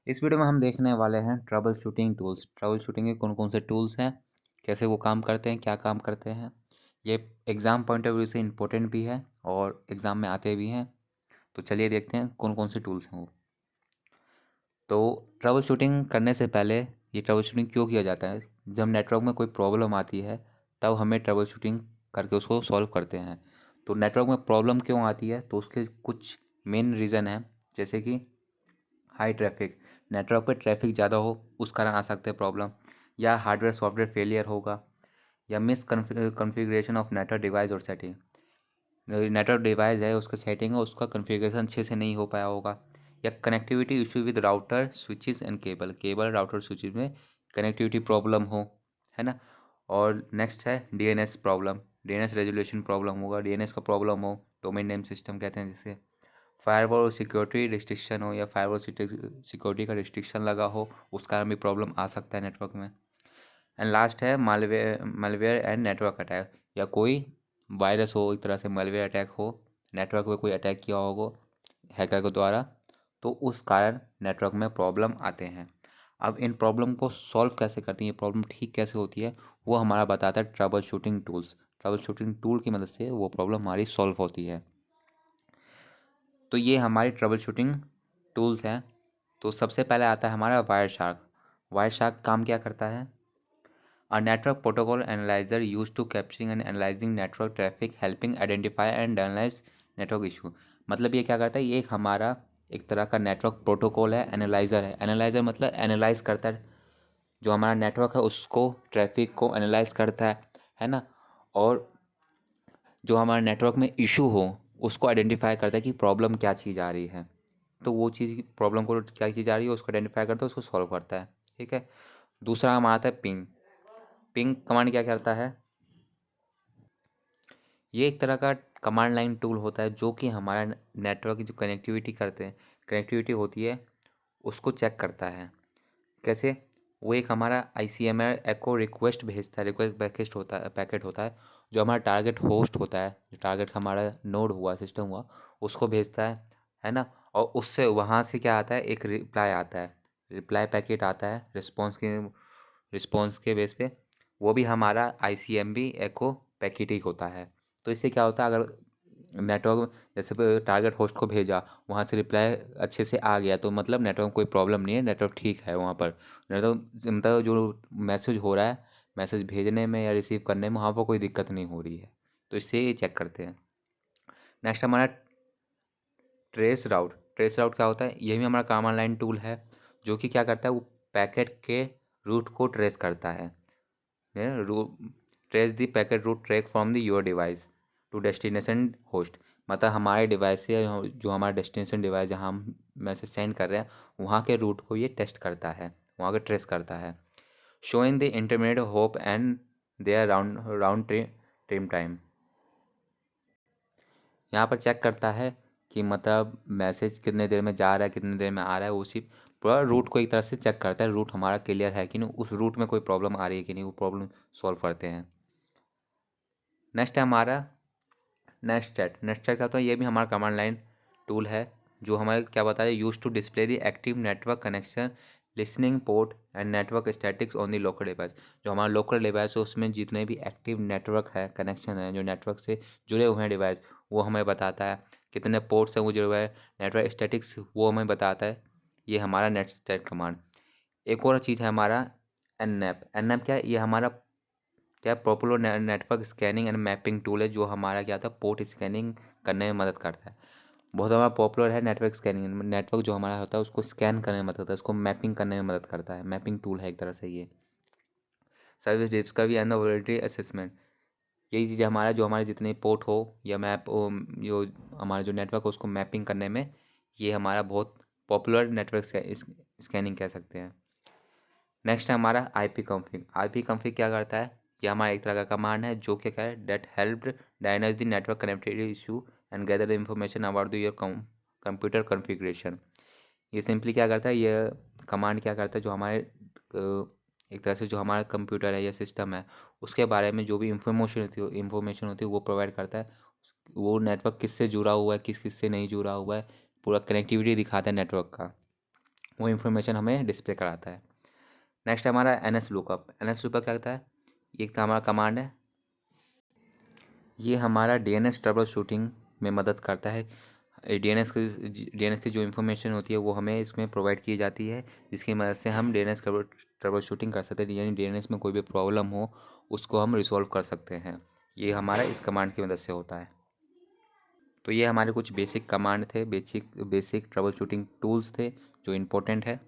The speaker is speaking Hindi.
इस वीडियो में हम देखने वाले हैं trouble shooting tools. Trouble shooting के कौन कौन से टूल्स हैं, कैसे वो काम करते हैं, क्या काम करते हैं। ये एग्ज़ाम पॉइंट ऑफ व्यू से इम्पोर्टेंट भी है और एग्ज़ाम में आते भी हैं। तो चलिए देखते हैं कौन कौन से टूल्स हैं वो। तो ट्रबल शूटिंग करने से पहले ये ट्रबल शूटिंग क्यों किया जाता है, जब नेटवर्क में कोई प्रॉब्लम आती है तब हमें ट्रबल शूटिंग करके उसको सॉल्व करते हैं। तो नेटवर्क में प्रॉब्लम क्यों आती है, तो उसके कुछ मेन रीज़न हैं, जैसे कि हाई ट्रैफिक, नेटवर्क पे ट्रैफिक ज़्यादा हो उस कारण आ सकते हैं प्रॉब्लम, या हार्डवेयर सॉफ्टवेयर फेलियर होगा, या miss configuration of network device और सेटिंग। नेटवर्क डिवाइस है उसका सेटिंग है उसका कॉन्फ़िगरेशन अच्छे से नहीं हो पाया होगा, या connectivity issue with router switches and cable, cable router switches में कनेक्टिविटी प्रॉब्लम हो, है ना। और नेक्स्ट है DNS problem, DNS resolution problem होगा, डीएनएस का प्रॉब्लम हो, डोमेन नेम सिस्टम कहते हैं जिसे। फायरवॉल सिक्योरिटी रिस्ट्रिक्शन हो, या फायरवॉल सिक्योरिटी का रिस्ट्रिक्शन लगा हो, उस कारण भी प्रॉब्लम आ सकता है नेटवर्क में। एंड लास्ट है मालवेयर एंड नेटवर्क अटैक, या कोई वायरस हो, एक तरह से मालवेयर अटैक हो, नेटवर्क पे कोई अटैक किया होगा हैकर के द्वारा, तो उस कारण नेटवर्क में प्रॉब्लम आते हैं। अब इन प्रॉब्लम को सॉल्व कैसे करती हैं, ये प्रॉब्लम ठीक कैसे होती है, वो हमारा बताता है trouble shooting tools. Trouble shooting tool की मदद से वो प्रॉब्लम हमारी सॉल्व होती है। तो ये हमारी ट्रबल शूटिंग टूल्स हैं। तो सबसे पहले आता है हमारा वायर शार्क। वायर शार्क काम क्या करता है? A network protocol analyzer used to capturing and analyzing network traffic, helping identify and analyze network issue। मतलब ये क्या करता है, ये एक हमारा एक तरह का नेटवर्क प्रोटोकॉल है, एनालाइज़र है। एनालाइज़र मतलब एनालाइज करता है, जो हमारा नेटवर्क है उसको, ट्रैफिक को एनालाइज करता है ना। और जो हमारे नेटवर्क में इशू हो उसको आइडेंटिफाई करता है कि प्रॉब्लम क्या चीज़ आ रही है। तो वो चीज़, प्रॉब्लम को क्या चीज़ आ रही है उसको आइडेंटिफाई करता है, उसको सॉल्व करता है। ठीक है। दूसरा हमारा आता है पिंग। पिंग कमांड क्या करता है? ये एक तरह का कमांड लाइन टूल होता है जो कि हमारा नेटवर्क की जो कनेक्टिविटी करते हैं, कनेक्टिविटी होती है उसको चेक करता है। कैसे? वो एक हमारा ICMR एको रिक्वेस्ट भेजता है, रिक्वेस्ट पैकेट होता है, पैकेट होता है जो हमारा टारगेट होस्ट होता है, जो टारगेट हमारा नोड हुआ, सिस्टम हुआ, उसको भेजता है ना। और उससे वहाँ से क्या आता है, एक रिप्लाई आता है, रिप्लाई पैकेट आता है रिस्पॉन्स के बेस पे। वो भी हमारा ICMP एको पैकेट ही होता है। तो इससे क्या होता है, अगर नेटवर्क जैसे टारगेट होस्ट को भेजा, वहाँ से रिप्लाई अच्छे से आ गया, तो मतलब नेटवर्क में कोई प्रॉब्लम नहीं है, नेटवर्क ठीक है वहाँ पर। नेटवर्क मतलब जो मैसेज हो रहा है, मैसेज भेजने में या रिसीव करने में वहाँ पर कोई दिक्कत नहीं हो रही है। तो इससे ये चेक करते हैं। नेक्स्ट हमारा ट्रेस राउट। ट्रेस राउट क्या होता है? ये भी हमारा कमांड लाइन टूल है जो कि क्या करता है, वो पैकेट के रूट को ट्रेस करता है। Trace the packet route track from the your device to destination host. मतलब हमारे डिवाइस से जो हमारा डेस्टिनेशन डिवाइस जहाँ हम मैसेज सेंड कर रहे हैं, वहाँ के रूट को ये टेस्ट करता है, वहाँ का ट्रेस करता है। Showing the intermediate hop and their round trip time. यहाँ पर चेक करता है कि मतलब मैसेज कितने देर में जा रहा है, कितने देर में आ रहा है, उसी पूरा रूट को एक तरह से चेक करता है, रूट हमारा क्लियर है कि नहीं, उस रूट में कोई प्रॉब्लम आ रही है कि नहीं, वो प्रॉब्लम सॉल्व करते हैं। नेक्स्ट है हमारा नेक्स्ट चैट। नेक्स्ट चैट का तो ये भी हमारा कमांड लाइन टूल है जो हमारे क्या बताता है, use to display the active network connection, listening port and network statics on the local device. जो हमारा लोकल डिवाइस है उसमें जितने भी एक्टिव नेटवर्क है, कनेक्शन है, जो नेटवर्क से जुड़े हुए हैं डिवाइस, वो हमें बताता है। कितने पोर्ट्स हैं वो जुड़े हुए हैं, नेटवर्क स्टैटिक्स वो हमें बताता है। ये हमारा नेट स्टैट कमांड। एक और चीज़ है हमारा एनएप। एनएप क्या है? ये हमारा क्या popular network scanning and mapping tool है जो हमारा क्या था, पोर्ट स्कैनिंग करने में मदद करता है। बहुत हमारा पॉपुलर है नेटवर्क स्कैनिंग, नेटवर्क जो हमारा होता है उसको स्कैन करने में मदद करता है, उसको मैपिंग करने में मदद करता है। मैपिंग टूल है एक तरह से ये। Service discovery and volatility assessment. यही चीज़ हमारा, जो हमारे जितने पोर्ट हो या मैप हो, जो हमारा जो नेटवर्क हो उसको मैपिंग करने में ये हमारा बहुत पॉपुलर नेटवर्क स्कैनिंग कह सकते हैं। नेक्स्ट है हमारा IP कॉन्फ़िग। IP कॉन्फ़िग क्या करता है? ये हमारा एक तरह का कमांड है जो क्या है, that help diagnose the network connectivity issue and gather the information about the your computer configuration. ये सिंपली क्या करता है, ये कमांड क्या करता है, जो हमारे एक तरह से जो हमारा कंप्यूटर है या सिस्टम है उसके बारे में जो भी इंफॉर्मेशन होती है वो प्रोवाइड करता है। वो नेटवर्क किससे जुड़ा हुआ है, किस किस से नहीं जुड़ा हुआ है, पूरा कनेक्टिविटी दिखाता है नेटवर्क का। वो इन्फॉर्मेशन हमें डिस्प्ले कराता है। नेक्स्ट है हमारा N S lookup. N S lookup क्या होता है? ये हमारा कमांड है, ये हमारा डीएनएस ट्रबल शूटिंग में मदद करता है। डीएनएस की जो इन्फॉर्मेशन होती है वो हमें इसमें प्रोवाइड की जाती है, जिसकी मदद से हम डीएनएस ट्रबल शूटिंग कर सकते हैं, यानी डीएनएस में कोई भी प्रॉब्लम हो उसको हम रिसॉल्व कर सकते हैं। ये हमारा इस कमांड की मदद से होता है। तो ये हमारे कुछ बेसिक कमांड थे, बेसिक ट्रबल शूटिंग टूल्स थे जो इम्पोर्टेंट है।